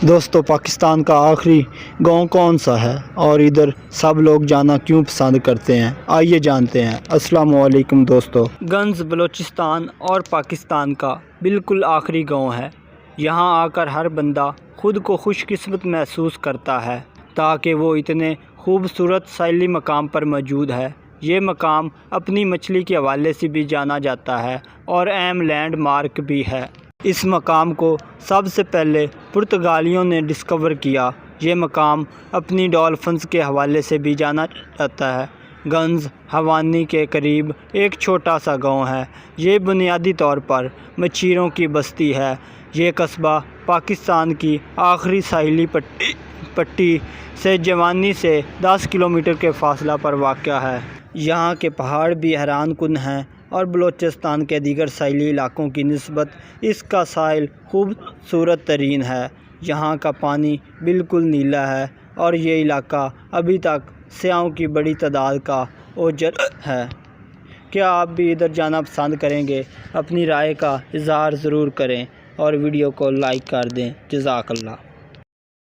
دوستو، پاکستان کا آخری گاؤں کون سا ہے اور ادھر سب لوگ جانا کیوں پسند کرتے ہیں؟ آئیے جانتے ہیں۔ السلام علیکم دوستو۔ گنز بلوچستان اور پاکستان کا بالکل آخری گاؤں ہے۔ یہاں آ کر ہر بندہ خود کو خوش قسمت محسوس کرتا ہے تاکہ وہ اتنے خوبصورت ساحلی مقام پر موجود ہے۔ یہ مقام اپنی مچھلی کے حوالے سے بھی جانا جاتا ہے اور اہم لینڈ مارک بھی ہے۔ اس مقام کو سب سے پہلے پرتگالیوں نے ڈسکور کیا۔ یہ مقام اپنی ڈولفنز کے حوالے سے بھی جانا جاتا ہے۔ گنز حوانی کے قریب ایک چھوٹا سا گاؤں ہے۔ یہ بنیادی طور پر مچھیروں کی بستی ہے۔ یہ قصبہ پاکستان کی آخری ساحلی پٹی سے جوانی سے 10 کلومیٹر کے فاصلہ پر واقع ہے۔ یہاں کے پہاڑ بھی حیران کن ہیں اور بلوچستان کے دیگر ساحلی علاقوں کی نسبت اس کا ساحل خوبصورت ترین ہے۔ یہاں کا پانی بالکل نیلا ہے اور یہ علاقہ ابھی تک سیاحوں کی بڑی تعداد کا عجر ہے۔ کیا آپ بھی ادھر جانا پسند کریں گے؟ اپنی رائے کا اظہار ضرور کریں اور ویڈیو کو لائک کر دیں۔ جزاک اللہ۔